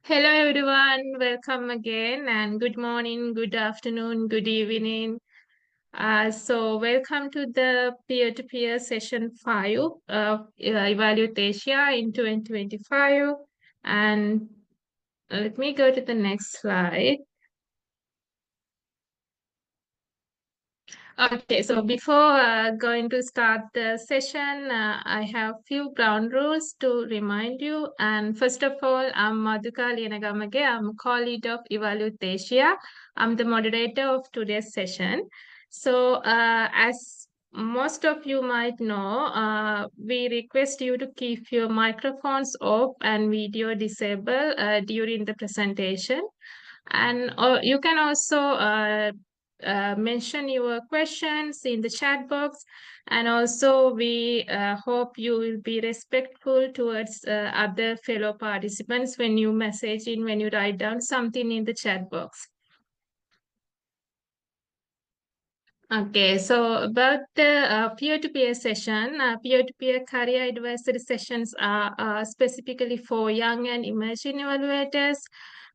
Hello everyone, welcome again and good morning, good afternoon, good evening. Welcome to the peer-to-peer session 5 of Evaluate Asia in 2025. And let me go to the next slide. Okay, so before going to start the session, I have few ground rules to remind you. And first of all, I'm Madhuka Lienagamage. I'm co-lead of Evaluate Asia. I'm the moderator of today's session. As most of you might know, we request you to keep your microphones off and video disabled during the presentation. And you can also mention your questions in the chat box. And also, we hope you will be respectful towards other fellow participants when you message in, when you write down something in the chat box. Okay, so about the peer-to-peer session, peer-to-peer career advisory sessions are specifically for young and emerging evaluators.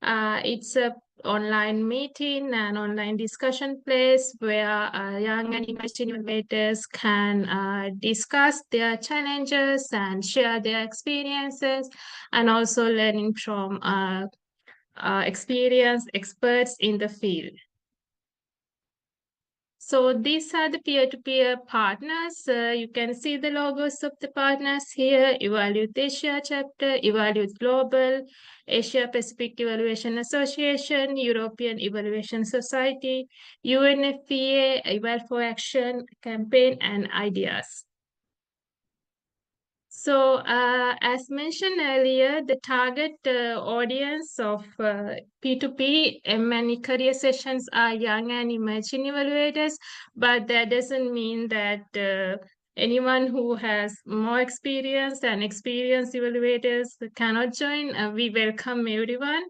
It's a online meeting and online discussion place where young and emerging evaluators can discuss their challenges and share their experiences, and also learning from experienced experts in the field. So these are the peer-to-peer partners. You can see the logos of the partners here: Evaluate Asia chapter, Evaluate Global, Asia Pacific Evaluation Association, European Evaluation Society, UNFPA, Eval for Action campaign, and ideas. So, as mentioned earlier, the target audience of P2P M&E career sessions are young and emerging evaluators, but that doesn't mean that anyone who has more experience and experienced evaluators cannot join. We welcome everyone.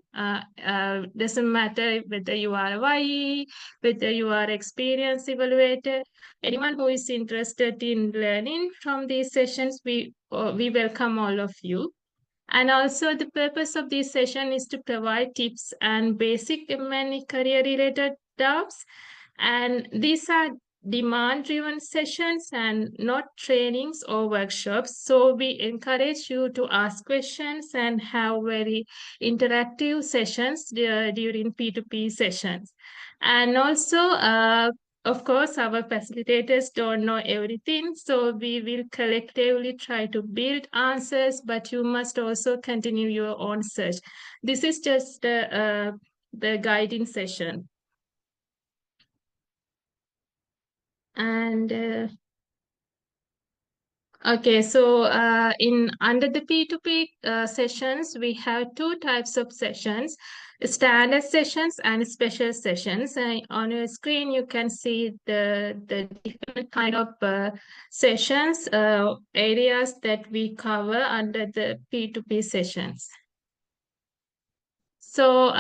Doesn't matter whether you are a YE, whether you are experienced evaluator, anyone who is interested in learning from these sessions, we welcome all of you. And also the purpose of this session is to provide tips and basic many career related doubts. And these are demand driven sessions and not trainings or workshops. So we encourage you to ask questions and have very interactive sessions during P2P sessions. And also, of course, our facilitators don't know everything, so we will collectively try to build answers, but you must also continue your own search. This is just the guiding session. And okay, so in under the P2P sessions, we have two types of sessions: standard sessions and special sessions. On your screen, you can see the different kind of sessions, areas that we cover under the P2P sessions. So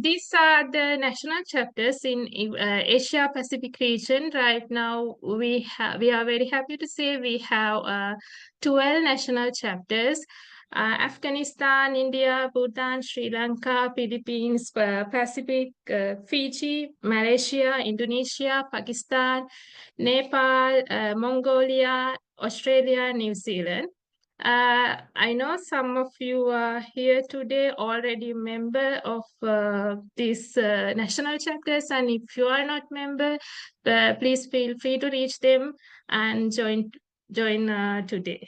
these are the national chapters in Asia Pacific region. Right now, we are very happy to say we have 12 national chapters. Afghanistan, India, Bhutan, Sri Lanka, Philippines, Pacific, Fiji, Malaysia, Indonesia, Pakistan, Nepal, Mongolia, Australia, New Zealand. I know some of you are here today already member of these national chapters, and if you are not member, please feel free to reach them and join today.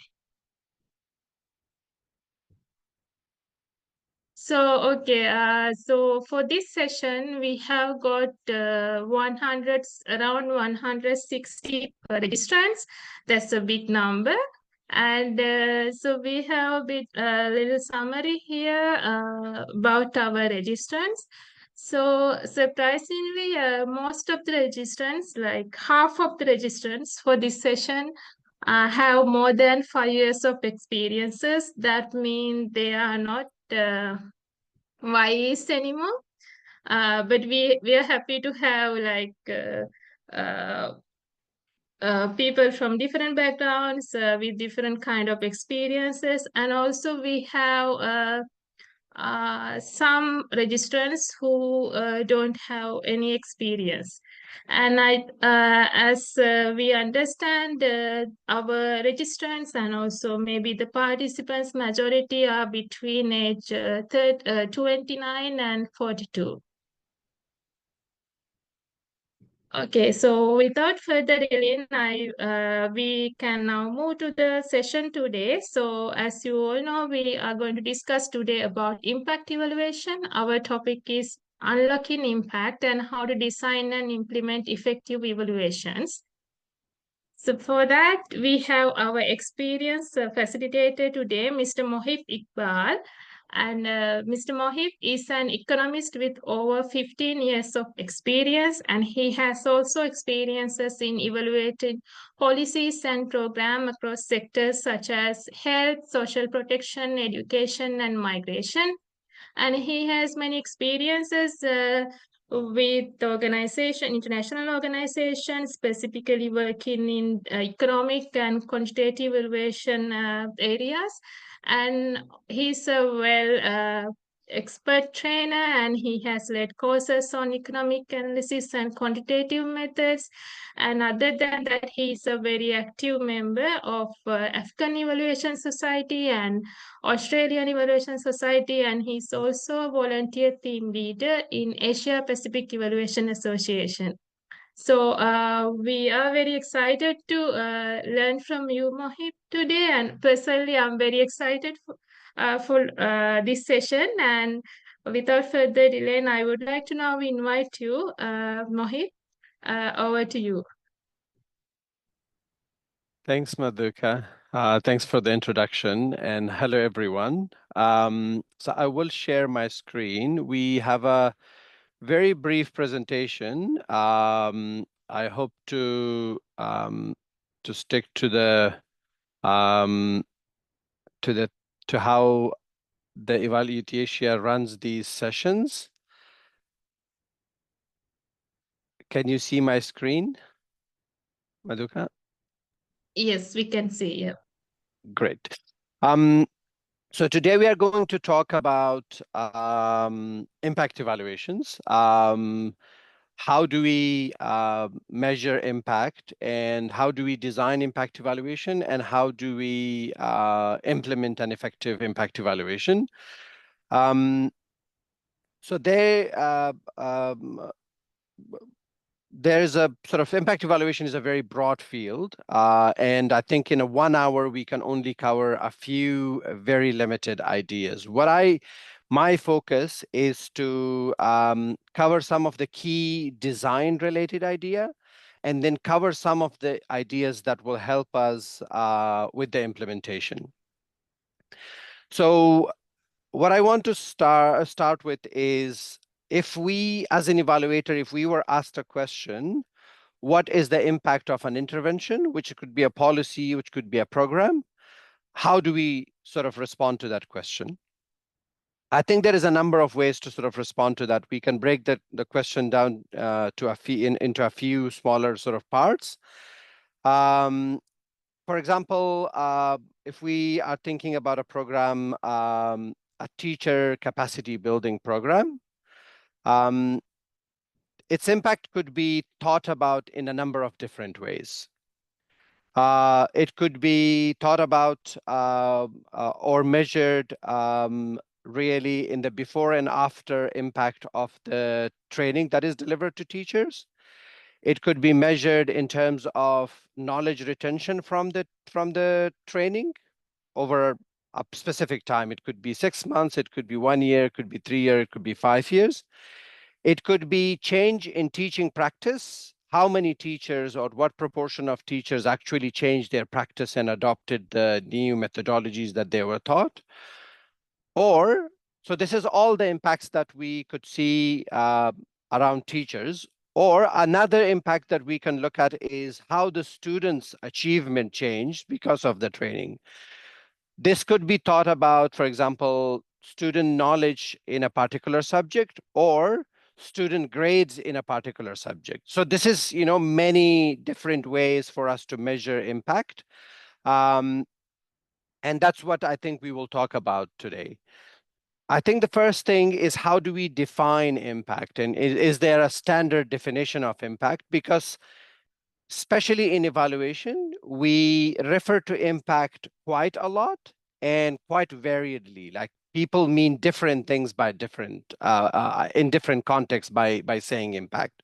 So, okay, so for this session, we have got 100, around 160 registrants. That's a big number. And so we have a bit little summary here about our registrants. So surprisingly, most of the registrants, like half of the registrants for this session, have more than 5 years of experiences. That means they are not YEs anymore. But we are happy to have like uh, people from different backgrounds with different kind of experiences, and also we have some registrants who don't have any experience. And as we understand, our registrants and also maybe the participants, majority are between age 29 and 42. Okay, so without further delay, we can now move to the session today. So as you all know, we are going to discuss today about impact evaluation. Our topic is unlocking impact and how to design and implement effective evaluations. So for that, we have our experienced facilitator today, Mr. Mohib Iqbal. And Mr. Mohib is an economist with over 15 years of experience, and he has also experiences in evaluating policies and programs across sectors such as health, social protection, education, and migration. And he has many experiences with international organizations, specifically working in economic and quantitative evaluation areas. And he's a expert trainer, and he has led courses on economic analysis and quantitative methods. And other than that, he is a very active member of African Evaluation Society and Australian Evaluation Society, and he's also a volunteer team leader in Asia Pacific Evaluation Association. So we are very excited to learn from you, Mohib, today. And personally, I'm very excited for this session. And without further delay, I would like to now invite you, Mohib, over to you. Thanks, Madhuka. Thanks for the introduction, and hello, everyone. So I will share my screen. We have a very brief presentation. I hope to stick to the to how the Evaluate Asia runs these sessions. Can you see my screen, Madhuka? Yes, we can see. Yeah. Great. So today we are going to talk about impact evaluations. How do we measure impact, and how do we design impact evaluation, and how do we implement an effective impact evaluation? So there's a sort of impact evaluation is a very broad field. And I think in a 1 hour, we can only cover a few very limited ideas. My focus is to cover some of the key design related idea, and then cover some of the ideas that will help us with the implementation. So what I want to start with is, if we, as an evaluator, if we were asked a question, what is the impact of an intervention, which could be a policy, which could be a program, how do we sort of respond to that question? I think there is a number of ways to sort of respond to that. We can break the question down into a few smaller sort of parts. For example, if we are thinking about a program, a teacher capacity building program, its impact could be thought about in a number of different ways. It could be thought about or measured really in the before and after impact of the training that is delivered to teachers. It could be measured in terms of knowledge retention from the training over a specific time. It could be 6 months, it could be 1 year, it could be 3 years, it could be 5 years. It could be change in teaching practice. How many teachers or what proportion of teachers actually changed their practice and adopted the new methodologies that they were taught? Or, so this is all the impacts that we could see around teachers. Or another impact that we can look at is how the students' achievement changed because of the training. This could be thought about, for example, student knowledge in a particular subject or student grades in a particular subject. So this is, many different ways for us to measure impact. And that's what I think we will talk about today. I think the first thing is, how do we define impact? And is there a standard definition of impact? Because especially in evaluation, we refer to impact quite a lot and quite variedly. Like, people mean different things by different in different contexts by saying impact.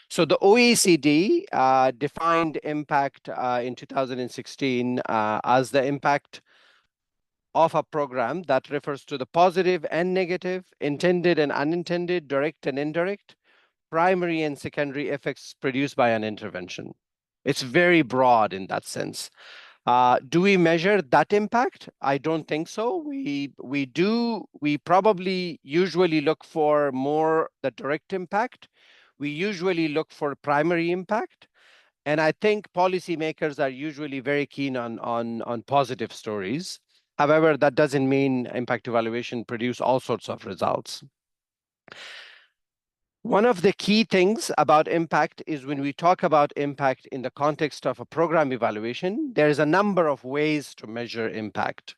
So the OECD defined impact in 2016 as the impact of a program that refers to the positive and negative, intended and unintended, direct and indirect, primary and secondary effects produced by an intervention. It's very broad in that sense. Do we measure that impact? I don't think so. We probably usually look for more the direct impact. We usually look for primary impact. And I think policymakers are usually very keen on positive stories. However, that doesn't mean impact evaluation produce all sorts of results. One of the key things about impact is, when we talk about impact in the context of a program evaluation, there is a number of ways to measure impact.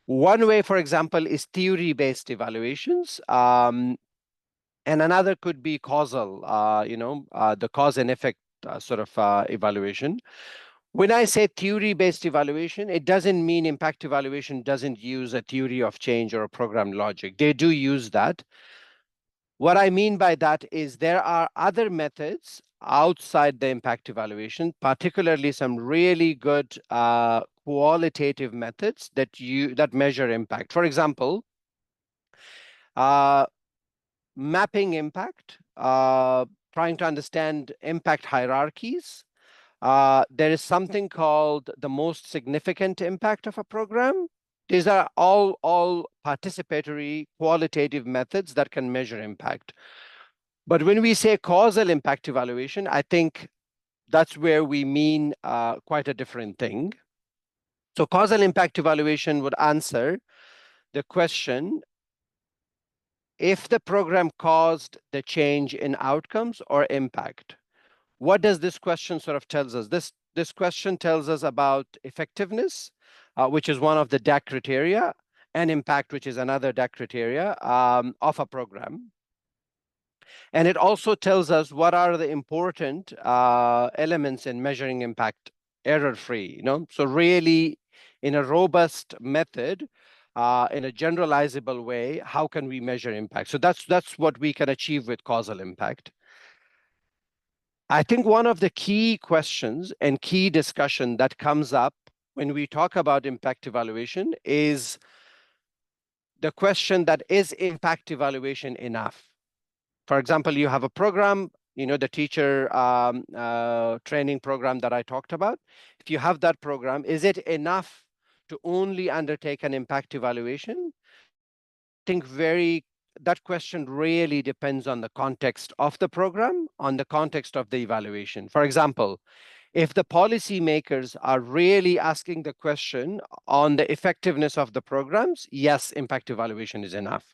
One way, for example, is theory-based evaluations. And another could be causal, the cause and effect evaluation. When I say theory-based evaluation, it doesn't mean impact evaluation doesn't use a theory of change or a program logic. They do use that. What I mean by that is, there are other methods outside the impact evaluation, particularly some really good qualitative methods that measure impact. For example, mapping impact, trying to understand impact hierarchies. There is something called the most significant impact of a program. These are all participatory qualitative methods that can measure impact. But when we say causal impact evaluation, I think that's where we mean quite a different thing. So causal impact evaluation would answer the question, if the program caused the change in outcomes or impact. What does this question sort of tells us? This question tells us about effectiveness, which is one of the DAC criteria, and impact, which is another DAC criteria of a program. And it also tells us what are the important elements in measuring impact error-free. So really, in a robust method, in a generalizable way, how can we measure impact? So that's what we can achieve with causal impact. I think one of the key questions and key discussion that comes up when we talk about impact evaluation is the question that, is impact evaluation enough? For example, you have a program, the teacher training program that I talked about. If you have that program, is it enough to only undertake an impact evaluation? I think that question really depends on the context of the program, on the context of the evaluation. For example, if the policymakers are really asking the question on the effectiveness of the programs, yes, impact evaluation is enough.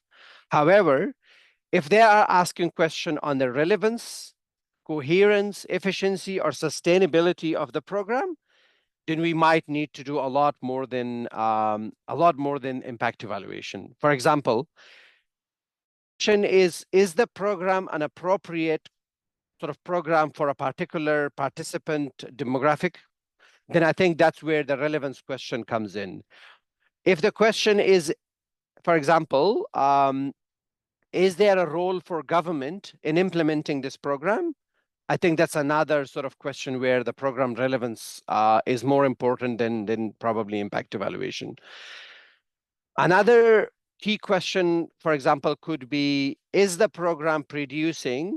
However, if they are asking question on the relevance, coherence, efficiency, or sustainability of the program, then we might need to do a lot more than impact evaluation. For example, is the program an appropriate sort of program for a particular participant demographic? Then I think that's where the relevance question comes in. If the question is, for example, is there a role for government in implementing this program? I think that's another sort of question where the program relevance is more important than probably impact evaluation. Another key question, for example, could be, is the program producing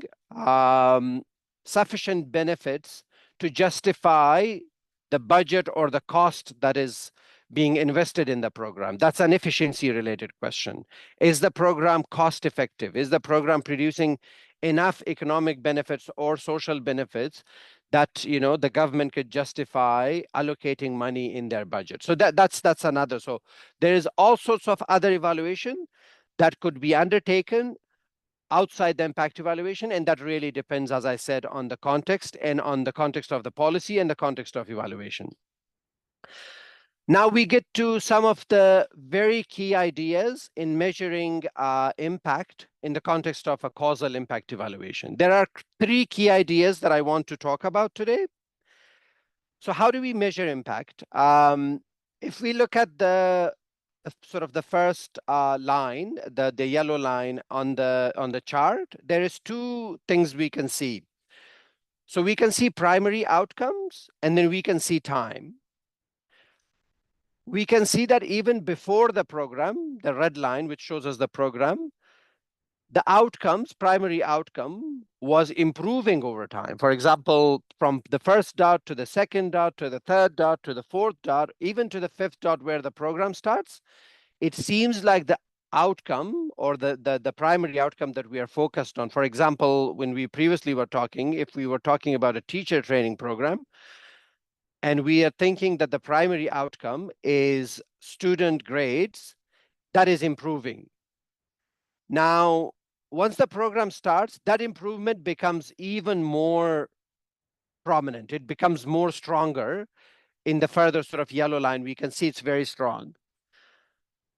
sufficient benefits to justify the budget or the cost that is being invested in the program? That's an efficiency-related question. Is the program cost-effective? Is the program producing enough economic benefits or social benefits that the government could justify allocating money in their budget? So that's another. So there is all sorts of other evaluation that could be undertaken outside the impact evaluation, and that really depends, as I said, on the context and on the context of the policy and the context of evaluation. Now we get to some of the very key ideas in measuring impact in the context of a causal impact evaluation. There are three key ideas that I want to talk about today. So how do we measure impact? If we look at the sort of the first line, the yellow line on the chart, there is two things we can see. So we can see primary outcomes, and then we can see time. We can see that even before the program, the red line, which shows us the program, the outcomes, primary outcome, was improving over time. For example, from the first dot to the second dot to the third dot to the fourth dot, even to the fifth dot where the program starts, it seems like the outcome or the primary outcome that we are focused on. For example, when we previously were talking, if we were talking about a teacher training program, and we are thinking that the primary outcome is student grades, that is improving. Now, once the program starts, that improvement becomes even more prominent. It becomes more stronger. In the further sort of yellow line, we can see it's very strong.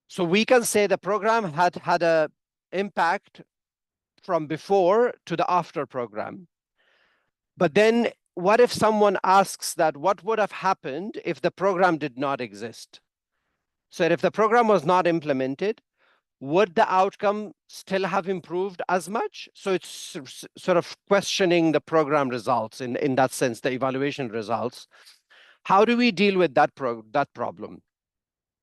So we can say the program had an impact from before to the after program. But then what if someone asks that what would have happened if the program did not exist? So if the program was not implemented, would the outcome still have improved as much? So it's sort of questioning the program results in that sense, the evaluation results. How do we deal with that problem?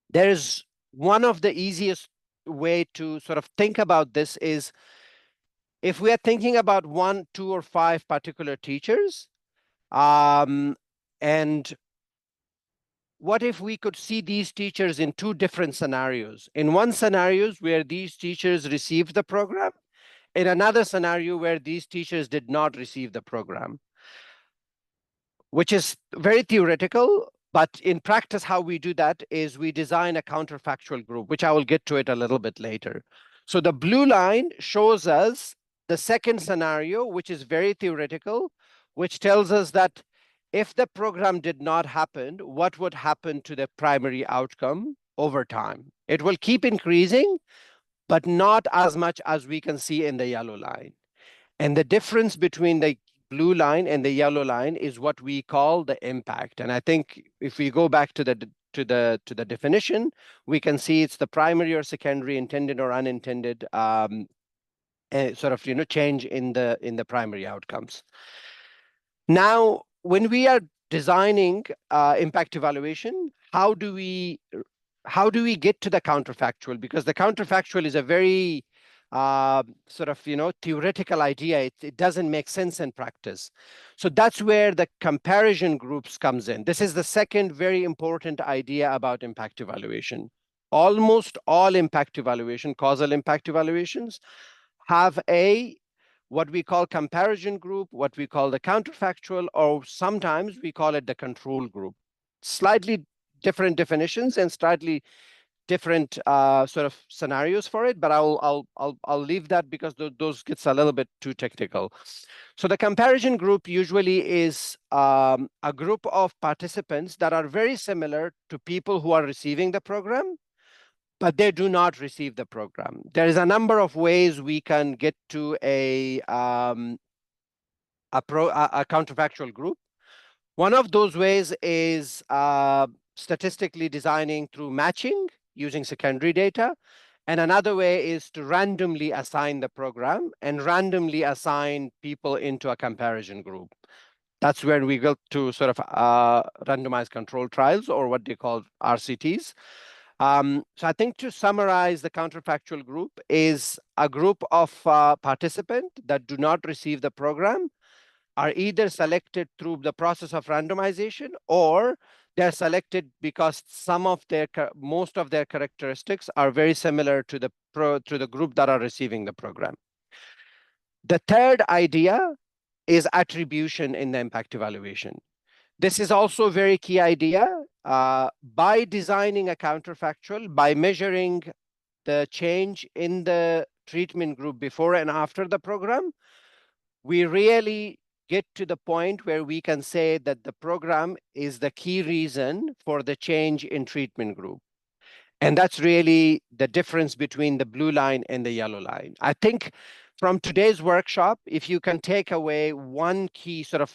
There is one of the easiest way to sort of think about this is if we are thinking about 1, 2, or 5 particular teachers, and what if we could see these teachers in 2 different scenarios? In one scenario where these teachers received the program, in another scenario where these teachers did not receive the program, which is very theoretical, but in practice, how we do that is we design a counterfactual group, which I will get to it a little bit later. So the blue line shows us the second scenario, which is very theoretical, which tells us that if the program did not happen, what would happen to the primary outcome over time? It will keep increasing, but not as much as we can see in the yellow line. And the difference between the blue line and the yellow line is what we call the impact. And I think if we go back to the definition, we can see it's the primary or secondary, intended or unintended sort of change in the primary outcomes. Now, when we are designing impact evaluation, how do we get to the counterfactual? Because the counterfactual is a very sort of theoretical idea. It doesn't make sense in practice. So that's where the comparison groups comes in. This is the second very important idea about impact evaluation. Almost all impact evaluation, causal impact evaluations, have what we call comparison group, what we call the counterfactual, or sometimes we call it the control group. Slightly different definitions and slightly different sort of scenarios for it, but I'll leave that because those gets a little bit too technical. So the comparison group usually is a group of participants that are very similar to people who are receiving the program, but they do not receive the program. There is a number of ways we can get to a counterfactual group. One of those ways is statistically designing through matching using secondary data. And another way is to randomly assign the program and randomly assign people into a comparison group. That's where we go to sort of randomized control trials, or what they call RCTs. So I think to summarize, the counterfactual group is a group of participants that do not receive the program, are either selected through the process of randomization, or they're selected because most of their characteristics are very similar to the group that are receiving the program. The third idea is attribution in the impact evaluation. This is also a very key idea. By designing a counterfactual, by measuring the change in the treatment group before and after the program, we really get to the point where we can say that the program is the key reason for the change in treatment group. And that's really the difference between the blue line and the yellow line. I think from today's workshop, if you can take away one key sort of,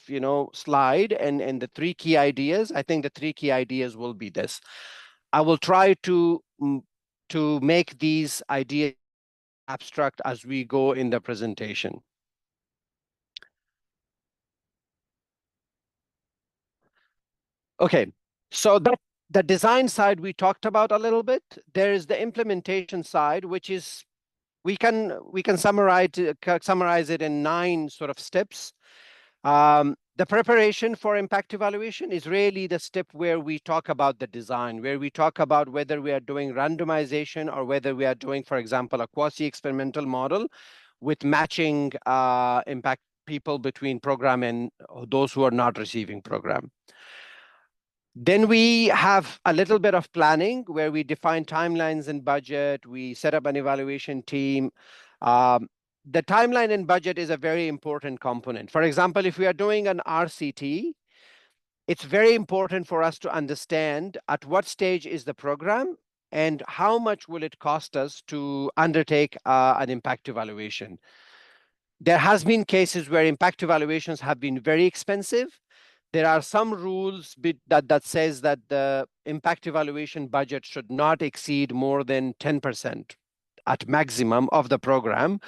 slide and the three key ideas, I think the three key ideas will be this. I will try to make these ideas abstract as we go in the presentation. Okay, so the design side we talked about a little bit. There is the implementation side, which is we can summarize it in 9 sort of steps. The preparation for impact evaluation is really the step where we talk about the design, where we talk about whether we are doing randomization or whether we are doing, for example, a quasi-experimental model with matching impact people between program and those who are not receiving program. Then we have a little bit of planning where we define timelines and budget. We set up an evaluation team. The timeline and budget is a very important component. For example, if we are doing an RCT, it's very important for us to understand at what stage is the program and how much will it cost us to undertake an impact evaluation. There has been cases where impact evaluations have been very expensive. There are some rules that says that the impact evaluation budget should not exceed more than 10% at maximum of the program.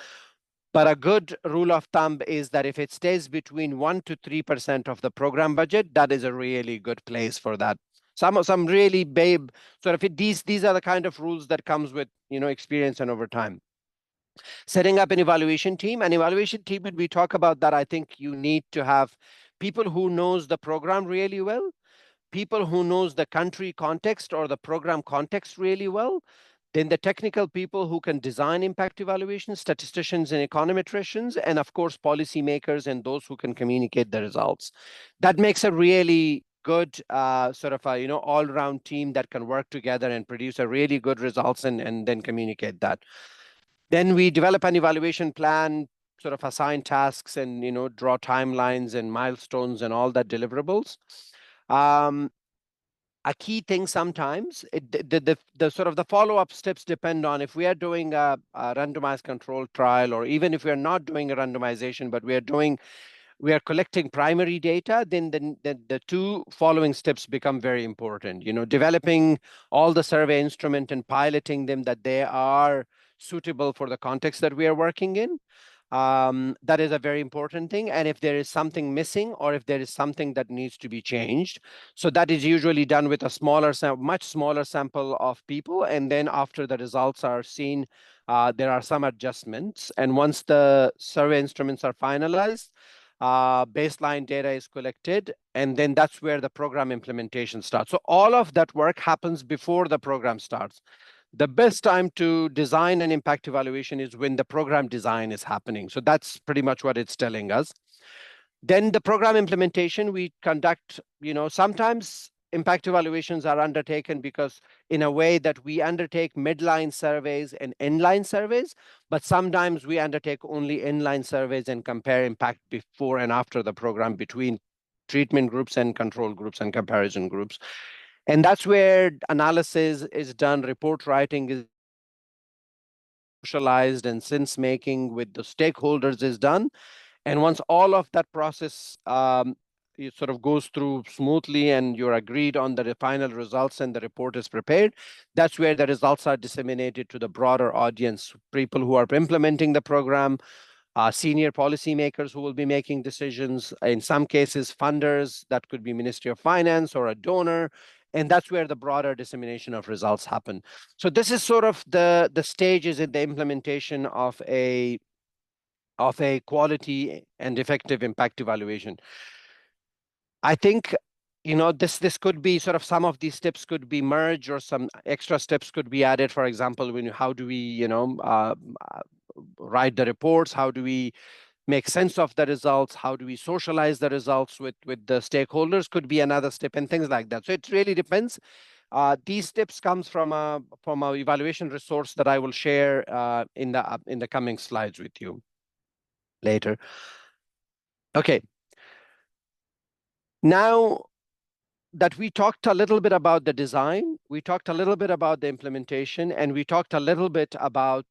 But a good rule of thumb is that if it stays between 1 to 3% of the program budget, that is a really good place for that. Some really sort of these are the kind of rules that comes with experience and over time. Setting up an evaluation team. When we talk about that, I think you need to have people who knows the program really well, people who knows the country context or the program context really well, then the technical people who can design impact evaluations, statisticians and econometricians, and of course, policymakers and those who can communicate the results. That makes a really good sort of a all-round team that can work together and produce a really good results and then communicate that. Then we develop an evaluation plan, sort of assign tasks and draw timelines and milestones and all that deliverables. A key thing sometimes, the sort of the follow-up steps depend on if we are doing a randomized controlled trial, or even if we are not doing a randomization, but we are collecting primary data, then the two following steps become very important. Developing all the survey instrument and piloting them that they are suitable for the context that we are working in. That is a very important thing. And if there is something missing or if there is something that needs to be changed, so that is usually done with a much smaller sample of people. And then after the results are seen, there are some adjustments. And once the survey instruments are finalized, baseline data is collected, and then that's where the program implementation starts. So all of that work happens before the program starts. The best time to design an impact evaluation is when the program design is happening. So that's pretty much what it's telling us. Then the program implementation, we conduct, sometimes impact evaluations are undertaken because in a way that we undertake midline surveys and endline surveys, but sometimes we undertake only inline surveys and compare impact before and after the program between treatment groups and control groups and comparison groups. And that's where analysis is done, report writing is socialized, and sense making with the stakeholders is done. And once all of that process it sort of goes through smoothly and you're agreed on the final results and the report is prepared, that's where the results are disseminated to the broader audience, people who are implementing the program, senior policymakers who will be making decisions, in some cases funders, that could be Ministry of Finance or a donor, and that's where the broader dissemination of results happen. So this is sort of the stages in the implementation of a quality and effective impact evaluation. I think this could be sort of, some of these steps could be merged or some extra steps could be added. For example, how do we write the reports? How do we make sense of the results? How do we socialize the results with the stakeholders? Could be another step and things like that. So it really depends. These steps comes from a evaluation resource that I will share in the coming slides with you later. Okay. Now that we talked a little bit about the design, we talked a little bit about the implementation, and we talked a little bit about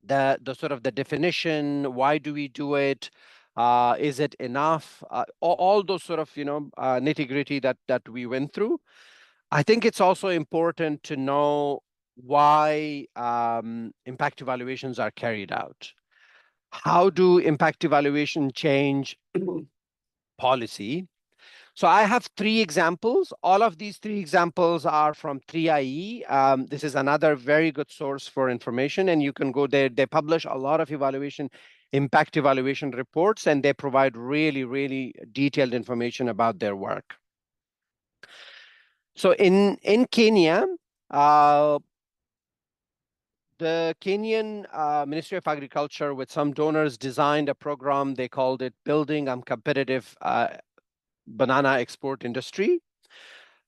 the sort of the definition, why do we do it? Is it enough? All those sort of, nitty-gritty that we went through. I think it's also important to know why impact evaluations are carried out. How do impact evaluation change policy? So I have three examples. All of these three examples are from 3IE. This is another very good source for information, and you can go there. They publish a lot of impact evaluation reports, and they provide really, really detailed information about their work. So in Kenya, the Kenyan Ministry of Agriculture, with some donors, designed a program. They called it Building a Competitive Banana Export Industry.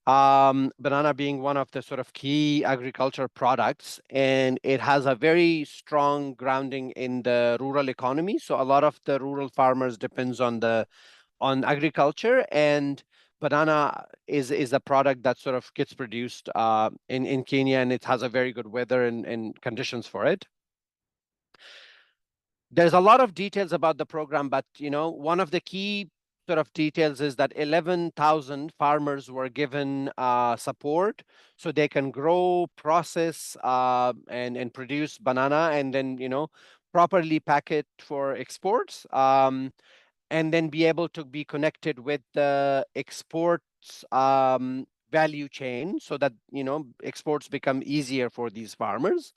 Banana being one of the sort of key agriculture products, and it has a very strong grounding in the rural economy. So a lot of the rural farmers depends on agriculture, and banana is a product that sort of gets produced in Kenya, and it has a very good weather and conditions for it. There's a lot of details about the program, but one of the key sort of details is that 11,000 farmers were given support so they can grow, process, and produce banana, and then properly pack it for exports, and then be able to be connected with the exports value chain so that exports become easier for these farmers.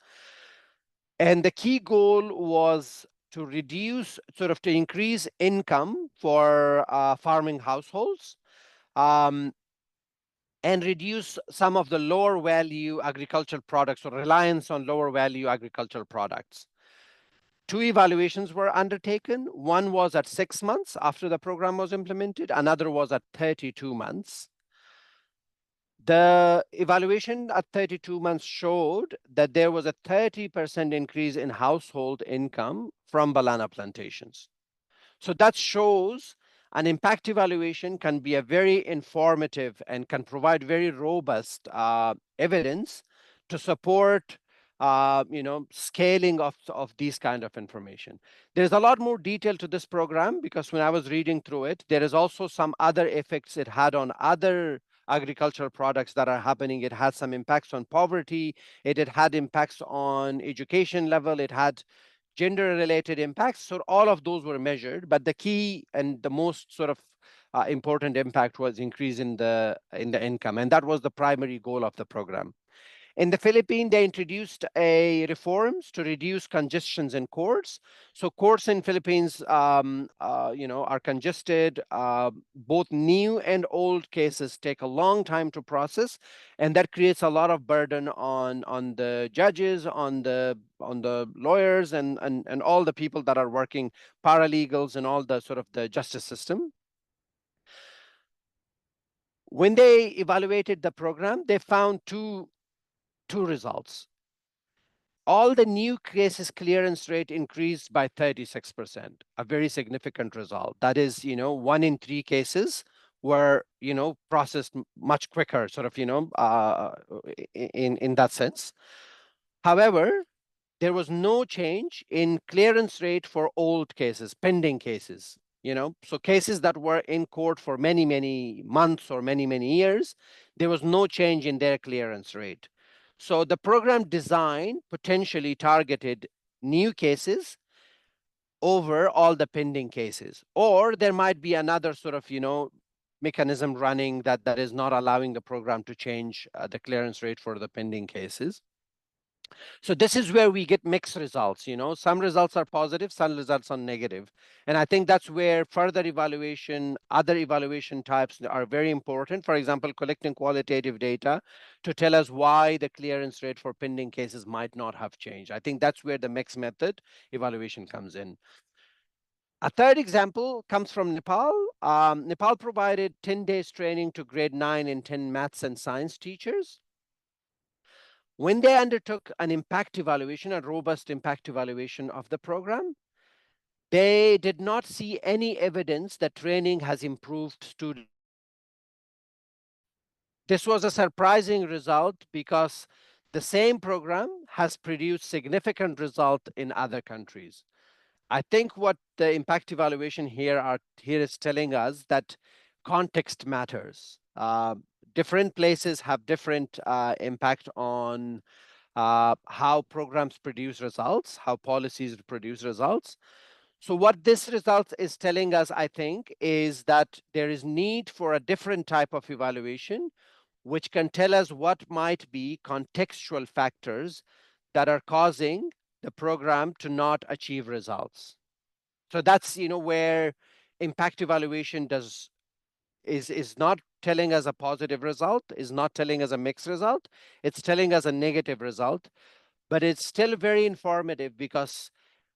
And the key goal was to increase income for farming households, and reduce some of the lower value agricultural products or reliance on lower value agricultural products. Two evaluations were undertaken. One was at 6 months after the program was implemented. Another was at 32 months. The evaluation at 32 months showed that there was a 30% increase in household income from banana plantations. So that shows an impact evaluation can be a very informative and can provide very robust evidence to support scaling of these kind of information. There's a lot more detail to this program because when I was reading through it, there is also some other effects it had on other agricultural products that are happening. It had some impacts on poverty. It had impacts on education level. It had gender-related impacts. So all of those were measured, but the key and the most sort of important impact was increase in the income, and that was the primary goal of the program. In the Philippines, they introduced a reforms to reduce congestions in courts. So courts in Philippines, are congested. Both new and old cases take a long time to process, and that creates a lot of burden on the judges, on the lawyers, and all the people that are working, paralegals, and all the sort of the justice system. When they evaluated the program, they found two results. All the new cases clearance rate increased by 36%, a very significant result. That is, 1 in 3 cases were, processed much quicker, sort of, in that sense. However, there was no change in clearance rate for old cases, pending cases. So cases that were in court for many, many months or many, many years, there was no change in their clearance rate. So the program design potentially targeted new cases over all the pending cases, or there might be another sort of, mechanism running that is not allowing the program to change the clearance rate for the pending cases. So this is where we get mixed results. Some results are positive, some results are negative. And I think that's where further evaluation, other evaluation types are very important. For example, collecting qualitative data to tell us why the clearance rate for pending cases might not have changed. I think that's where the mixed method evaluation comes in. A third example comes from Nepal. Nepal provided 10 days training to grade 9 and 10 maths and science teachers. When they undertook an impact evaluation, a robust impact evaluation of the program, they did not see any evidence that training has improved student. This was a surprising result because the same program has produced significant result in other countries. I think what the impact evaluation here is telling us that context matters. Different places have different impact on how programs produce results, how policies produce results. So what this result is telling us, I think, is that there is need for a different type of evaluation, which can tell us what might be contextual factors that are causing the program to not achieve results. So that's, where impact evaluation is not telling us a positive result, is not telling us a mixed result, it's telling us a negative result, but it's still very informative because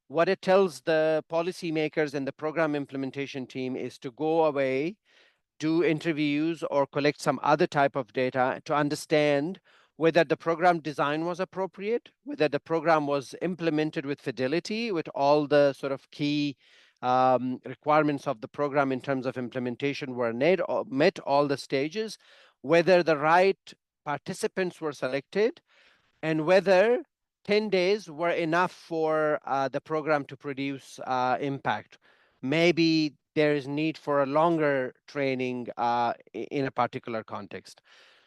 what it tells the policymakers and the program implementation team is to go away, do interviews or collect some other type of data to understand whether the program design was appropriate, whether the program was implemented with fidelity, with all the sort of key requirements of the program in terms of implementation were met all the stages, whether the right participants were selected, and whether 10 days were enough for the program to produce impact. Maybe there is need for a longer training in a particular context.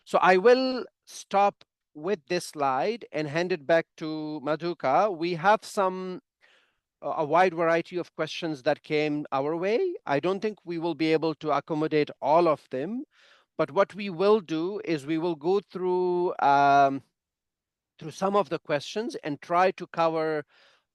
So I will stop with this slide and hand it back to Madhuka. We have a wide variety of questions that came our way. I don't think we will be able to accommodate all of them, but what we will do is we will go through some of the questions and try to cover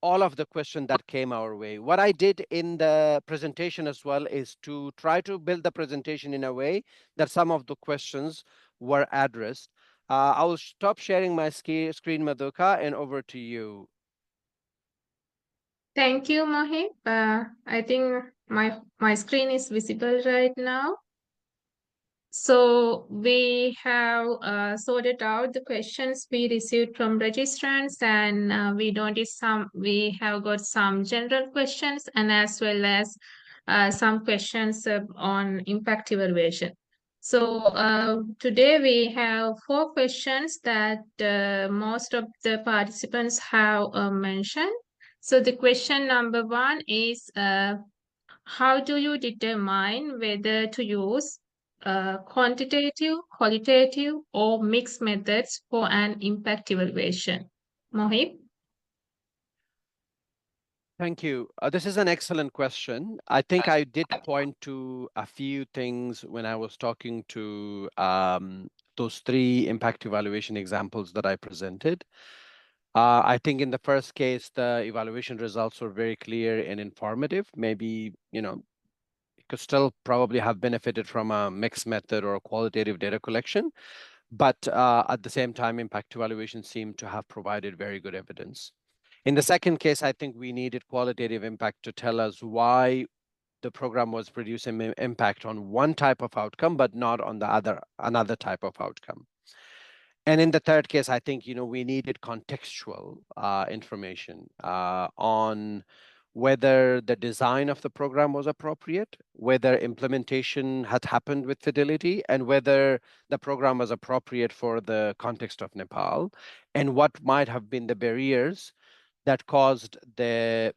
all of the questions that came our way. What I did in the presentation as well is to try to build the presentation in a way that some of the questions were addressed. I will stop sharing my screen, Madhuka, and over to you. Thank you, Mohib. I think my screen is visible right now. So we have sorted out the questions we received from registrants, and we have got some general questions and as well as some questions on impact evaluation. So today we have 4 questions that most of the participants have mentioned. So the question number 1 is, how do you determine whether to use quantitative, qualitative, or mixed methods for an impact evaluation? Mohib? Thank you. This is an excellent question. I think I did point to a few things when I was talking to those 3 impact evaluation examples that I presented. I think in the first case, the evaluation results were very clear and informative. Maybe, it could still probably have benefited from a mixed method or a qualitative data collection. But at the same time, impact evaluation seemed to have provided very good evidence. In the second case, I think we needed qualitative impact to tell us why the program was producing impact on one type of outcome, but not on another type of outcome. And in the third case, I think, we needed contextual information on whether the design of the program was appropriate, whether implementation had happened with fidelity, and whether the program was appropriate for the context of Nepal, and what might have been the barriers that caused the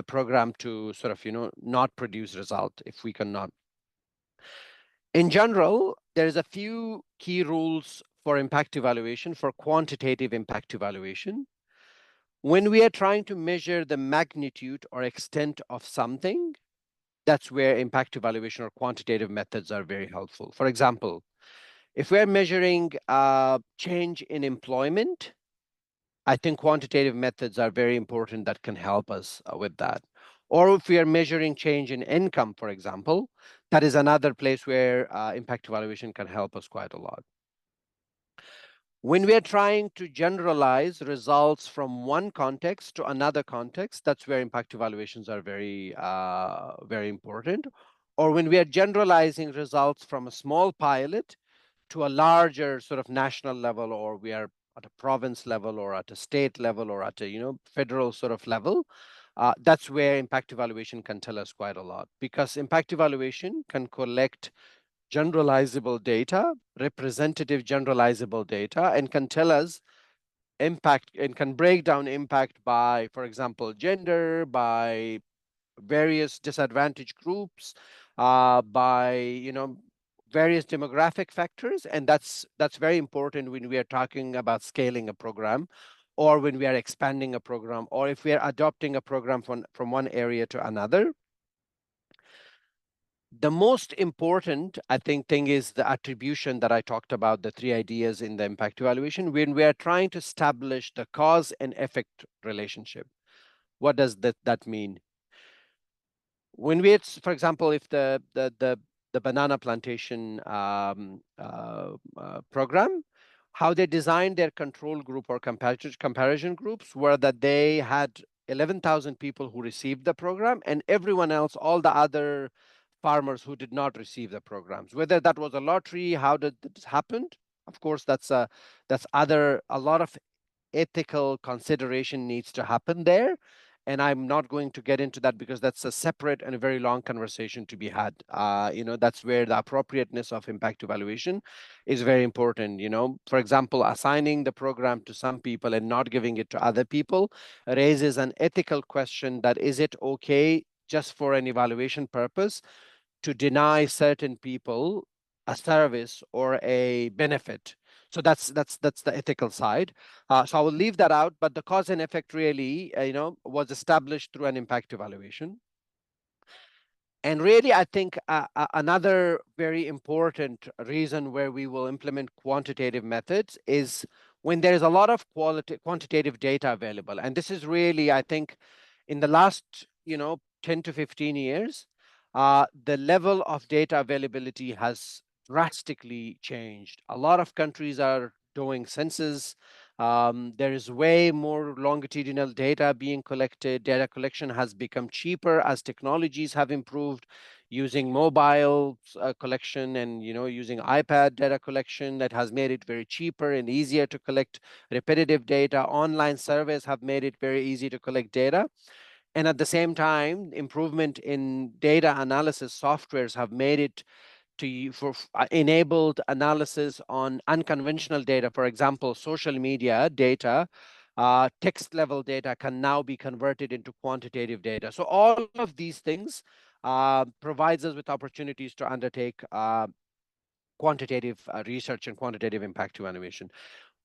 program to sort of, not produce result if we cannot. In general, there's a few key rules for impact evaluation, for quantitative impact evaluation. When we are trying to measure the magnitude or extent of something, that's where impact evaluation or quantitative methods are very helpful. For example, if we're measuring change in employment, I think quantitative methods are very important that can help us with that. Or if we are measuring change in income, for example, that is another place where impact evaluation can help us quite a lot. When we are trying to generalize results from one context to another context, that's where impact evaluations are very, very important. Or when we are generalizing results from a small pilot to a larger sort of national level, or we are at a province level or at a state level or at a federal sort of level, That's where impact evaluation can tell us quite a lot, because impact evaluation can collect generalizable data, representative generalizable data, and can tell us impact and can break down impact by, for example, gender, by various disadvantaged groups, by various demographic factors, and that's very important when we are talking about scaling a program, or when we are expanding a program, or if we are adopting a program from one area to another. The most important, I think, thing is the attribution that I talked about, the three ideas in the impact evaluation, when we are trying to establish the cause and effect relationship. What does that mean? When we, for example, if the banana plantation program, how they designed their control group or comparison groups were that they had 11,000 people who received the program, and everyone else, all the other farmers who did not receive the programs. Whether that was a lottery, how did this happen? Of course, a lot of ethical consideration needs to happen there. And I'm not going to get into that because that's a separate and a very long conversation to be had. That's where the appropriateness of impact evaluation is very important. For example, assigning the program to some people and not giving it to other people raises an ethical question: that is it okay just for an evaluation purpose to deny certain people a service or a benefit? So that's the ethical side. So I will leave that out. But the cause and effect really, was established through an impact evaluation. And really, I think another very important reason where we will implement quantitative methods is when there is a lot of quantitative data available. And this is really, I think, in the last 10 to 15 years, the level of data availability has drastically changed. A lot of countries are doing census. There is way more longitudinal data being collected. Data collection has become cheaper as technologies have improved, using mobile collection and using iPad data collection that has made it very cheaper and easier to collect repetitive data. Online surveys have made it very easy to collect data. And at the same time, improvement in data analysis softwares have made it for enabled analysis on unconventional data. For example, social media data, text level data can now be converted into quantitative data. So all of these things provides us with opportunities to undertake quantitative research and quantitative impact evaluation.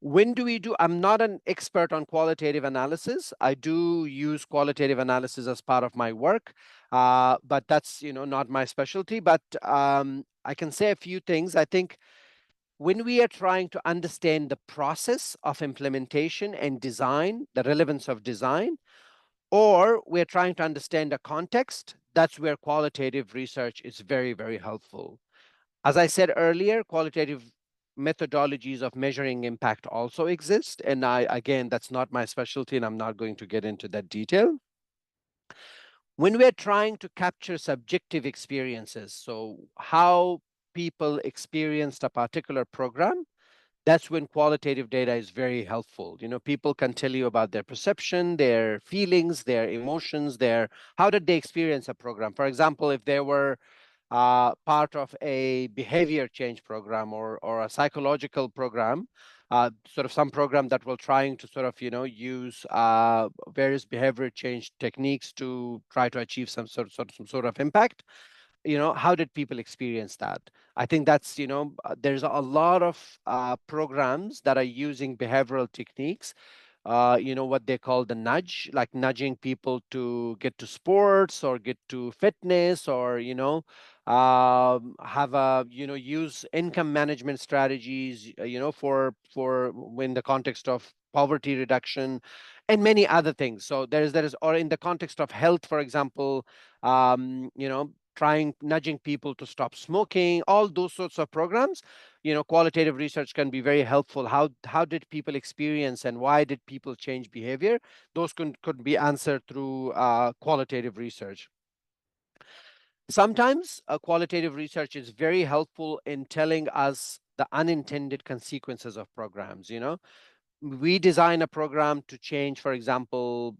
When do we do? I'm not an expert on qualitative analysis. I do use qualitative analysis as part of my work, but that's not my specialty. But I can say a few things. I think when we are trying to understand the process of implementation and design, the relevance of design, or we're trying to understand a context, that's where qualitative research is very, very helpful. As I said earlier, qualitative methodologies of measuring impact also exist. And again, that's not my specialty, and I'm not going to get into that detail. When we're trying to capture subjective experiences, so how people experienced a particular program, that's when qualitative data is very helpful. People can tell you about their perception, their feelings, their emotions, how did they experience a program. For example, if they were part of a behavior change program or a psychological program, sort of some program that will trying to sort of use various behavior change techniques to try to achieve some sort of impact. How did people experience that? I think that's there's a lot of programs that are using behavioral techniques, what they call the nudge, like nudging people to get to sports or get to fitness, or have a use income management strategies, for when the context of poverty reduction and many other things. So there is or in the context of health, for example, trying nudging people to stop smoking, all those sorts of programs. Qualitative research can be very helpful. How did people experience, and why did people change behavior? Those could be answered through qualitative research. Sometimes qualitative research is very helpful in telling us the unintended consequences of programs. we design a program to change, for example,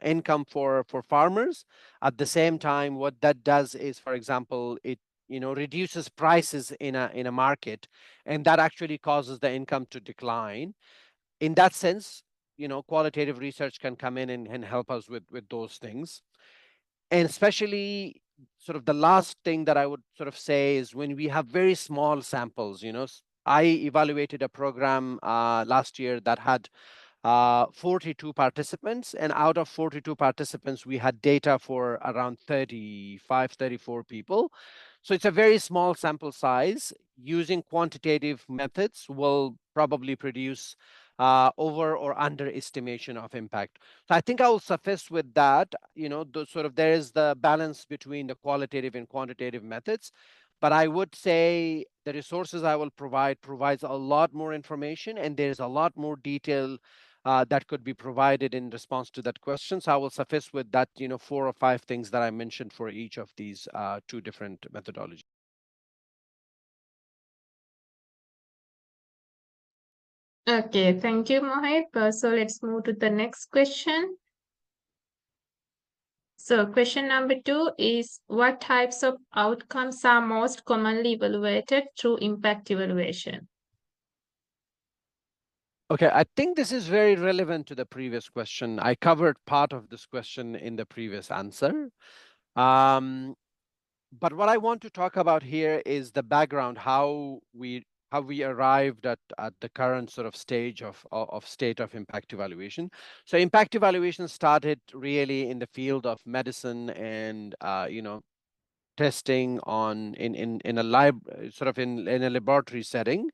income for farmers. At the same time, what that does is, for example, it reduces prices in a market, and that actually causes the income to decline. In that sense, qualitative research can come in and help us with those things. And especially, sort of the last thing that I would sort of say is when we have very small samples. I evaluated a program last year that had 42 participants, and out of 42 participants, we had data for around 35, 34 people. So it's a very small sample size. Using quantitative methods will probably produce over or underestimation of impact. So I think I will suffice with that. There is the balance between the qualitative and quantitative methods. But I would say the resources I will provides a lot more information, and there's a lot more detail that could be provided in response to that question. So I will suffice with that, 4 or 5 things that I mentioned for each of these two different methodologies. Okay, thank you, Mohit. So let's move to the next question. So question number 2 is, what types of outcomes are most commonly evaluated through impact evaluation? Okay, I think this is very relevant to the previous question. I covered part of this question in the previous answer. But what I want to talk about here is the background, how we arrived at the current sort of stage of state of impact evaluation. So impact evaluation started really in the field of medicine and testing on in a sort of in a laboratory setting,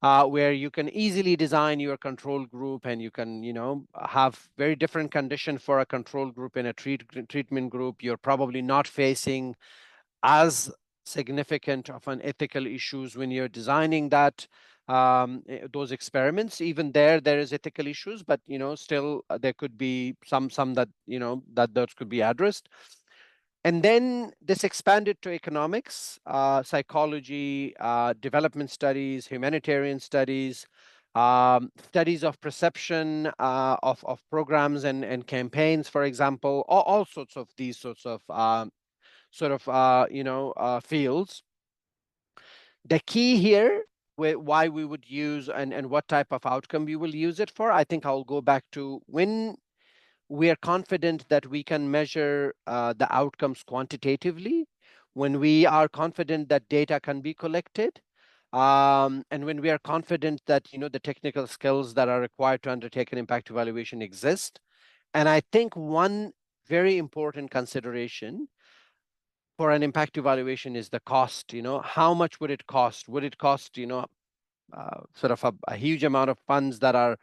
where you can easily design your control group, and you can have very different condition for a control group and a treatment group. You're probably not facing as significant of an ethical issues when you're designing that those experiments. Even there is ethical issues, but still there could be some that that those could be addressed. And then this expanded to economics, psychology, development studies, humanitarian studies, studies of perception of programs and campaigns, for example, all sorts of these sorts of fields. The key here, why we would use and what type of outcome we will use it for, I think I'll go back to when we are confident that we can measure the outcomes quantitatively, when we are confident that data can be collected, and when we are confident that the technical skills that are required to undertake an impact evaluation exist. And I think one very important consideration for an impact evaluation is the cost. How much would it cost? Would it cost sort of a huge amount of funds that are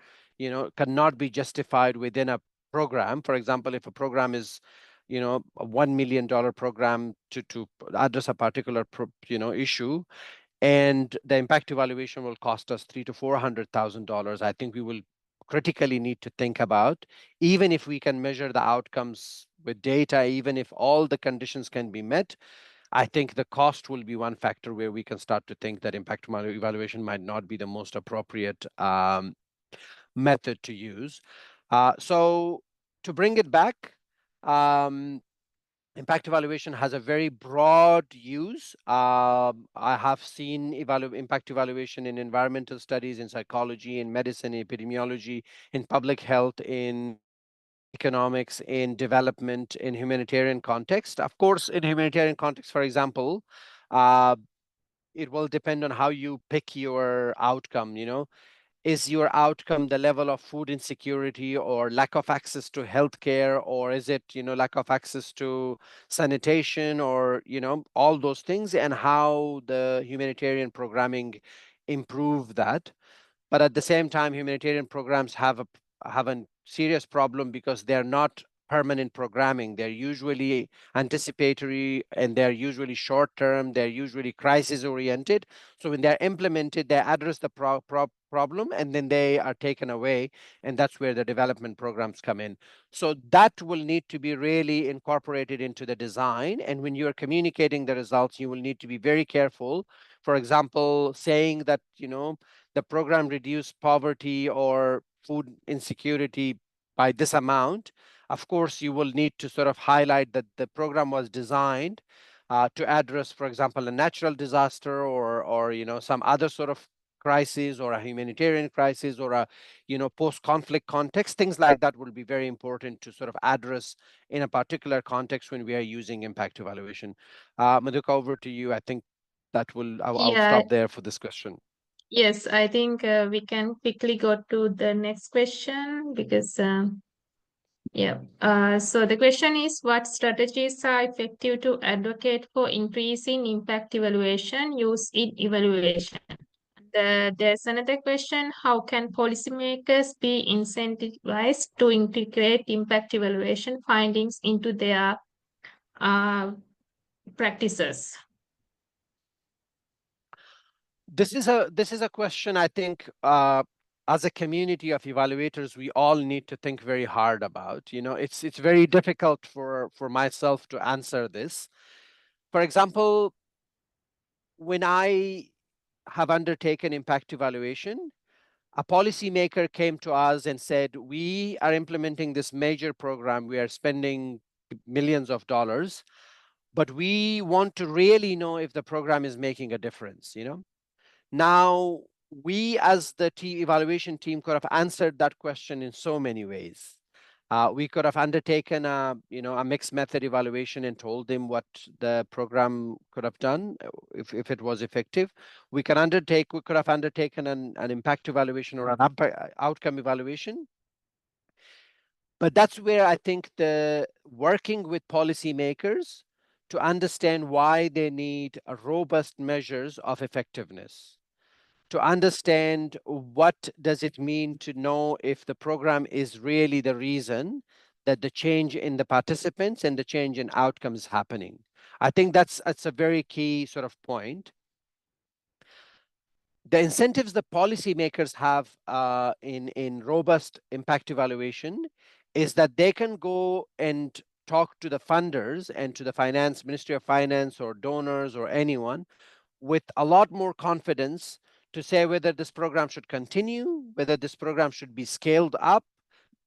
cannot be justified within a program? For example, if a program is a $1 million program to address a particular issue, and the impact evaluation will cost us $300,000 to $400,000, I think we will critically need to think about, even if we can measure the outcomes with data, even if all the conditions can be met, I think the cost will be one factor where we can start to think that impact evaluation might not be the most appropriate method to use. So to bring it back, impact evaluation has a very broad use. I have seen impact evaluation in environmental studies, in psychology, in medicine, in epidemiology, in public health, in economics, in development, in humanitarian context. Of course, in humanitarian context, for example, uh, it will depend on how you pick your outcome. Is your outcome the level of food insecurity or lack of access to healthcare, or is it lack of access to sanitation, or all those things, and how the humanitarian programming improve that? But at the same time, humanitarian programs have a serious problem because they're not permanent programming. They're usually anticipatory, and they're usually short term. They're usually crisis oriented. So when they're implemented, they address the problem, and then they are taken away. And that's where the development programs come in. So that will need to be really incorporated into the design. And when you're communicating the results, you will need to be very careful For example, saying that, the program reduced poverty or food insecurity by this amount, of course, you will need to sort of highlight that the program was designed to address, for example, a natural disaster or some other sort of crisis or a humanitarian crisis or a post-conflict context. Things like that will be very important to sort of address in a particular context when we are using impact evaluation. Madhuka, over to you. I think I'll Yeah, stop there for this question. yes, I think we can quickly go to the next question because, yeah. So the question is, what strategies are effective to advocate for increasing impact evaluation use in evaluation? There's another question, how can policymakers be incentivized to integrate impact evaluation findings into their uh, practices? This is a question I think as a community of evaluators we all need to think very hard about. It's very difficult for myself to answer this. For example, when I have undertaken impact evaluation, a policymaker came to us and said, we are implementing this major program, we are spending millions of dollars, but we want to really know if the program is making a difference. Now, we as the evaluation team could have answered that question in so many ways. We could have undertaken a mixed method evaluation and told them what the program could have done if it was effective. We could have undertaken an impact evaluation or an outcome evaluation. But that's where I think the working with policymakers to understand why they need a robust measures of effectiveness, to understand what does it mean to know if the program is really the reason that the change in the participants and the change in outcomes happening. I think that's a very key sort of point. The incentives the policymakers have in robust impact evaluation is that they can go and talk to the funders and to the Ministry of Finance or donors or anyone with a lot more confidence to say whether this program should continue, whether this program should be scaled up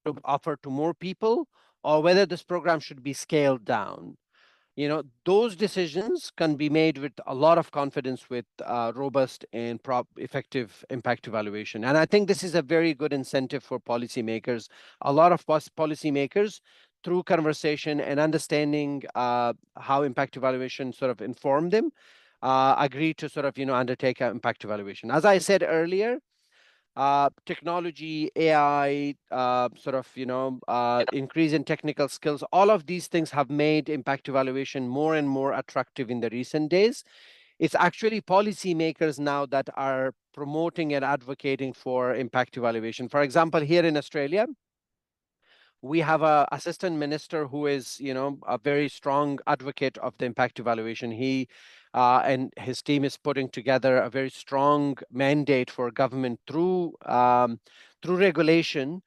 to offer to more people, or whether this program should be scaled down. Those decisions can be made with a lot of confidence with robust and effective impact evaluation. And I think this is a very good incentive for policymakers. A lot of policymakers, through conversation and understanding how impact evaluation sort of inform them, agree to sort of, undertake an impact evaluation. As I said earlier, technology, AI, sort of, increase in technical skills, all of these things have made impact evaluation more and more attractive in the recent days. It's actually policymakers now that are promoting and advocating for impact evaluation. For example, here in Australia, we have a assistant minister who is, a very strong advocate of the impact evaluation. He and his team is putting together a very strong mandate for government through regulation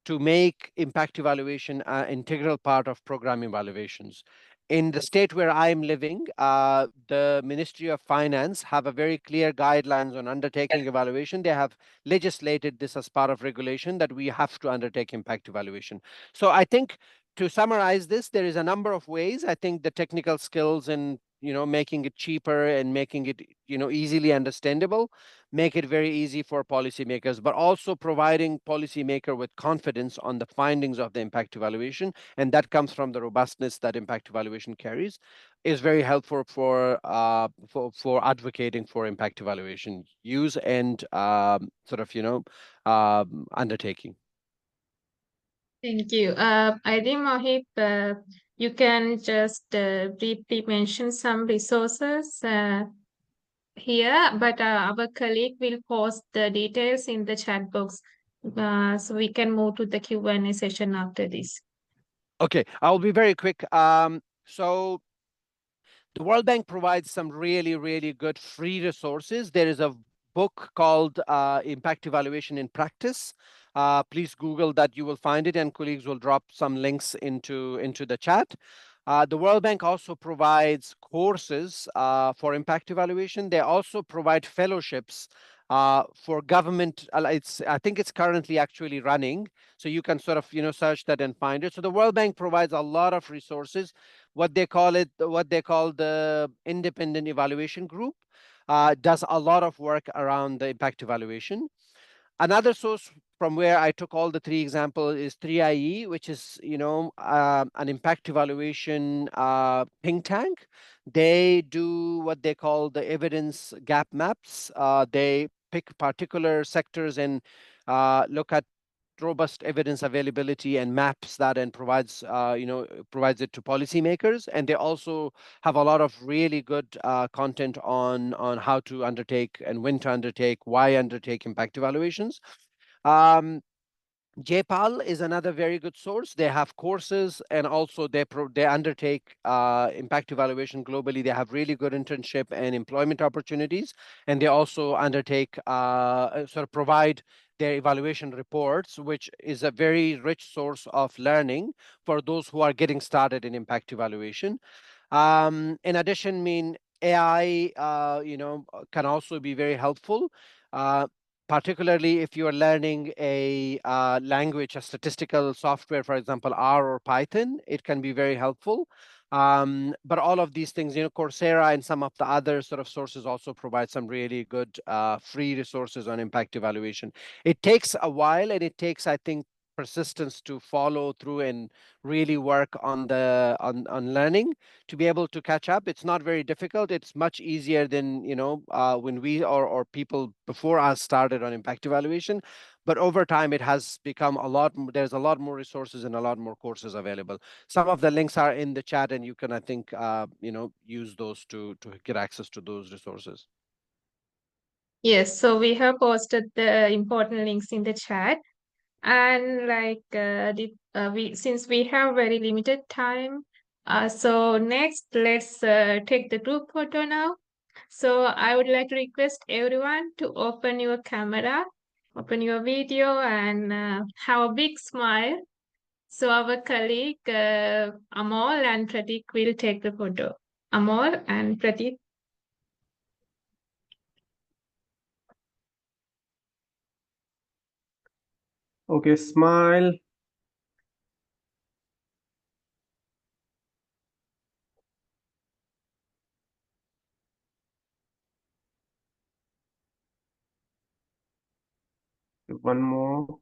to make impact evaluation an integral part of program evaluations. In the state where I'm living, the Ministry of Finance have a very clear guidelines on undertaking evaluation. They have legislated this as part of regulation that we have to undertake impact evaluation. So I think to summarize this, there is a number of ways. I think the technical skills and making it cheaper and making it easily understandable make it very easy for policymakers, but also providing policymaker with confidence on the findings of the impact evaluation, and that comes from the robustness that impact evaluation carries, is very helpful for advocating for impact evaluation use and sort of undertaking. Thank you. I think, Mohit, you can just briefly mention some resources here, but our colleague will post the details in the chat box, so we can move to the Q&A session after this. Okay, I'll be very quick. So the World Bank provides some really, really good free resources. There is a book called Impact Evaluation in Practice. Please Google that, you will find it, and colleagues will drop some links into the chat. The World Bank also provides courses for impact evaluation. They also provide fellowships for government. I think it's currently actually running, so you can sort of search that and find it. So the World Bank provides a lot of resources. What they call the Independent Evaluation Group does a lot of work around the impact evaluation. Another source from where I took all the three examples is 3IE, which is an impact evaluation think tank. They do what they call the evidence gap maps. They pick particular sectors and look at robust evidence availability and maps that and provides it to policymakers. And they also have a lot of really good content on how to undertake and when to undertake, why undertake impact evaluations. Um, JPAL is another very good source. They have courses and also they undertake impact evaluation globally. They have really good internship and employment opportunities, and they also undertake sort of provide their evaluation reports, which is a very rich source of learning for those who are getting started in impact evaluation. In addition, AI, can also be very helpful. Uh, Particularly if you are learning a language, a statistical software, for example, R or Python, it can be very helpful. But all of these things, Coursera and some of the other sort of sources also provide some really good free resources on impact evaluation. It takes a while and it takes, I think, persistence to follow through and really work on on learning to be able to catch up. It's not very difficult. It's much easier than when we or people before us started on impact evaluation. But over time, it has become a lot. There's a lot more resources and a lot more courses available. Some of the links are in the chat, and you can, I think, use those to get access to those resources. Yes, so we have posted the important links in the chat. And we since we have very limited time, so next let's take the group photo now. So I would like to request everyone to open your camera, open your video, and have a big smile. So our colleague Amol and Pratik will take the photo. Amol and Pratik. Okay, smile. One more.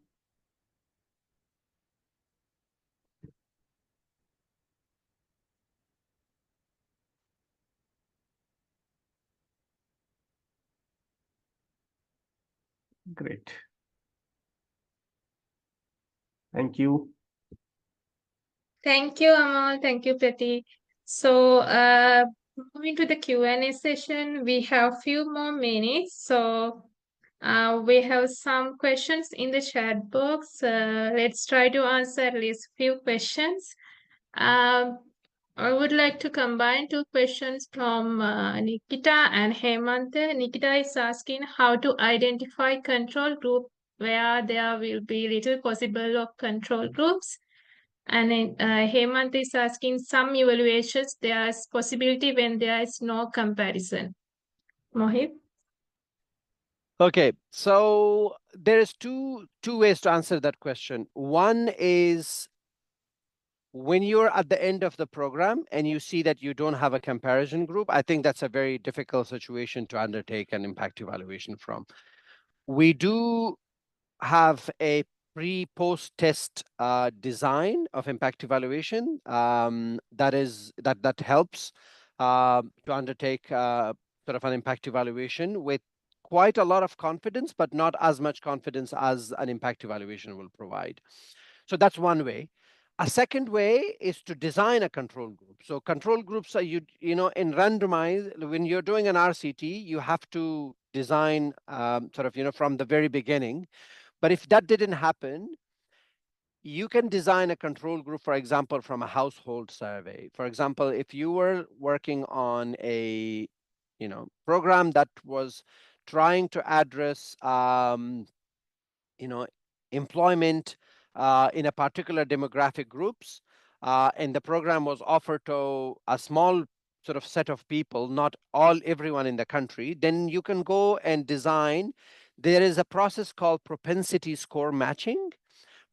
Great. Thank you. Thank you, Amal. Thank you, Pratik. So, moving to the Q&A session, we have few more minutes. So, we have some questions in the chat box. Let's try to answer at least few questions. I would like to combine two questions from Nikita and Hemant. Nikita is asking how to identify control group where there will be little possible of control groups. And then Hemant is asking some evaluations, there's possibility when there is no comparison. Mohit? Okay, so there is two ways to answer that question. One is when you're at the end of the program and you see that you don't have a comparison group, I think that's a very difficult situation to undertake an impact evaluation from. We do have a pre-post test design of impact evaluation that helps to undertake sort of an impact evaluation with quite a lot of confidence, but not as much confidence as an impact evaluation will provide. So that's one way. A second way is to design a control group. So control groups are in randomized, when you're doing an RCT, you have to design sort of from the very beginning. But if that didn't happen, you can design a control group, for example, from a household survey. For example, if you were working on a program that was trying to address employment in a particular demographic groups, and the program was offered to a small sort of set of people, not everyone in the country, then you can go and design. There is a process called propensity score matching.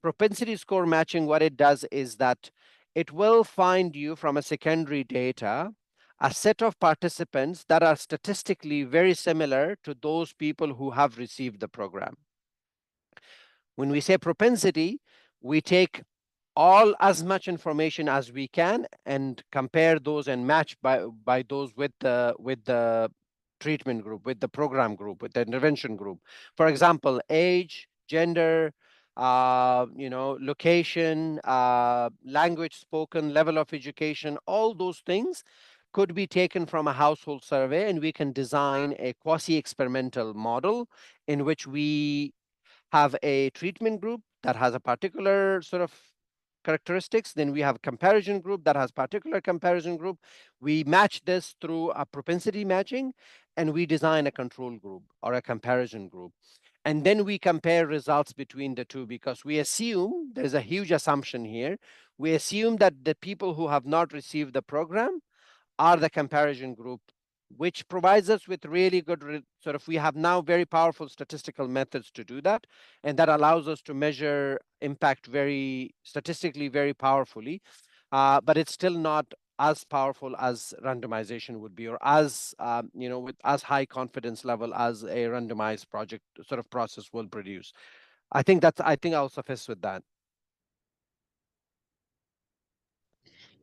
Propensity score matching, what it does is that it will find you from a secondary data a set of participants that are statistically very similar to those people who have received the program. When we say propensity, we take all as much information as we can and compare those and match by those with the treatment group, with the program group, with the intervention group. For example, age, gender, location, language spoken, level of education, all those things could be taken from a household survey, and we can design a quasi-experimental model in which we have a treatment group that has a particular sort of characteristics. Then we have a comparison group that has particular comparison group. We match this through a propensity matching, and we design a control group or a comparison group. And then we compare results between the two, because we assume, there's a huge assumption here, we assume that the people who have not received the program are the comparison group, which provides us with really good sort of, we have now very powerful statistical methods to do that, and that allows us to measure impact very statistically very powerfully, but it's still not as powerful as randomization would be, or as with as high confidence level as a randomized project sort of process will produce. I think I'll suffice with that.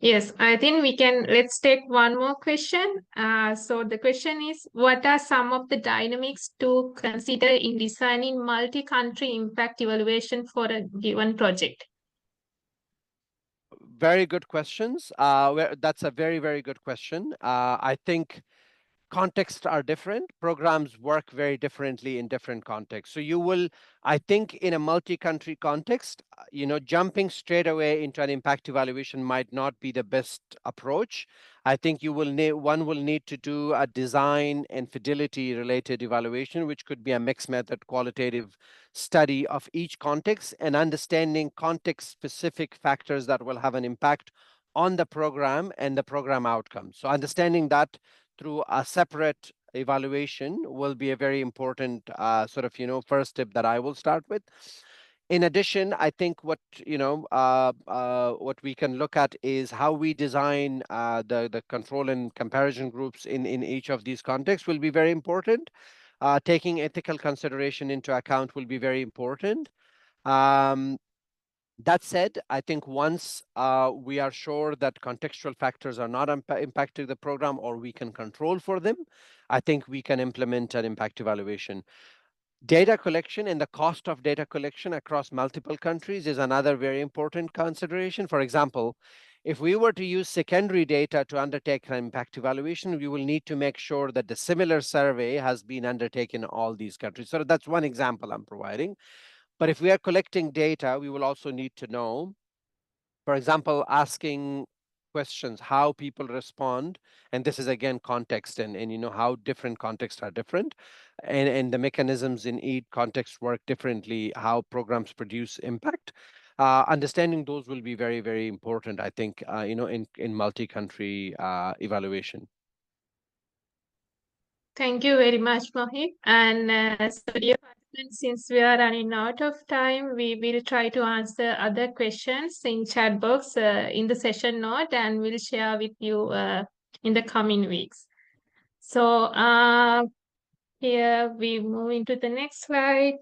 Yes, I think let's take one more question. So the question is, what are some of the dynamics to consider in designing multi-country impact evaluation for a given project? Very good questions. That's a very, very good question. I think contexts are different. Programs work very differently in different contexts. So you will, I think, in a multi-country context, jumping straight away into an impact evaluation might not be the best approach. I think one will need to do a design and fidelity related evaluation, which could be a mixed method qualitative study of each context and understanding context specific factors that will have an impact on the program and the program outcomes. So understanding that through a separate evaluation will be a very important first step that I will start with. In addition, I think what we can look at is how we design the control and comparison groups in each of these contexts will be very important. Taking ethical consideration into account will be very important. That said, I think once we are sure that contextual factors are not impacting the program, or we can control for them, I think we can implement an impact evaluation. Data collection and the cost of data collection across multiple countries is another very important consideration. For example, if we were to use secondary data to undertake an impact evaluation, we will need to make sure that the similar survey has been undertaken in all these countries. So that's one example I'm providing. But if we are collecting data, we will also need to know, for example, asking questions, how people respond. And this is again context, and how different contexts are different. And the mechanisms in each context work differently, how programs produce impact. Understanding those will be very, very important, I think, in multi-country evaluation. Thank you very much, Mohit. And so, dear participants, since we are running out of time, we will try to answer other questions in chat box in the session note, and we'll share with you in the coming weeks. So here we move into the next slide.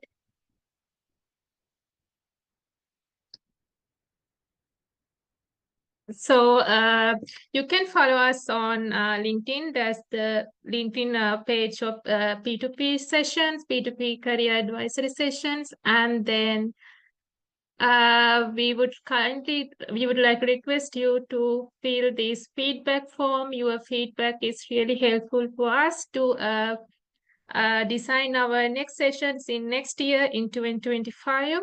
So you can follow us on LinkedIn. There's the LinkedIn page of P2P sessions, P2P career advisory sessions, and then we would like to request you to fill this feedback form. Your feedback is really helpful for us to design our next sessions in next year in 2025.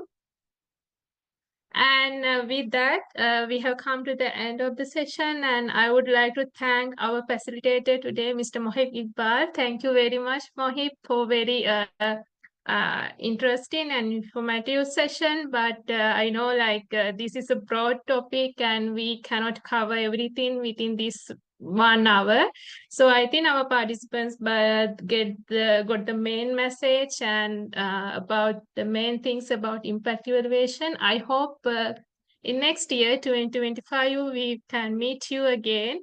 And with that, we have come to the end of the session, and I would like to thank our facilitator today, Mr. Mohib Iqbal. Thank you very much, Mohib, for very interesting and informative session, but I know this is a broad topic and we cannot cover everything within this 1 hour. So I think our participants got the main message and about the main things about impact evaluation. I hope in next year, 2025, we can meet you again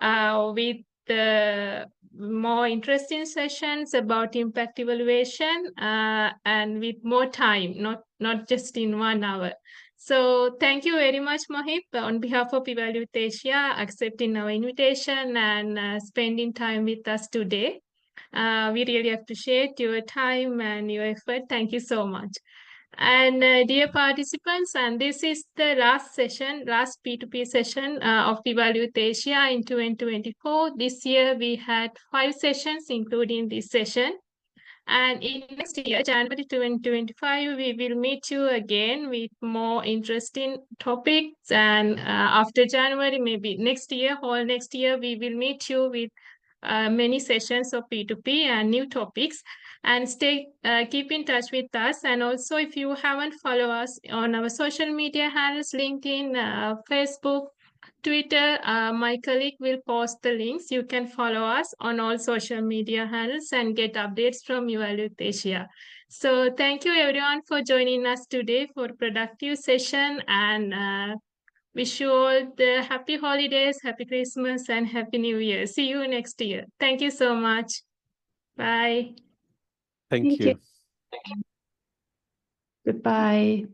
with the more interesting sessions about impact evaluation and with more time, not just in 1 hour. So thank you very much, Mohit, on behalf of Evaluate Asia, accepting our invitation and spending time with us today. We really appreciate your time and your effort. Thank you so much. And dear participants, and this is the last P2P session of Evaluate Asia in 2024. This year we had 5 sessions, including this session. And in next year, January 2025, we will meet you again with more interesting topics. And after January, maybe next year, whole next year, we will meet you with many sessions of P2P and new topics. And keep in touch with us. And also, if you haven't followed us on our social media handles, LinkedIn, Facebook, Twitter, my colleague will post the links. You can follow us on all social media handles and get updates from Evaluate Asia. So thank you everyone for joining us today for a productive session, and wish you all the happy holidays, happy Christmas, and happy New Year. See you next year. Thank you so much. Bye. Thank you. Goodbye.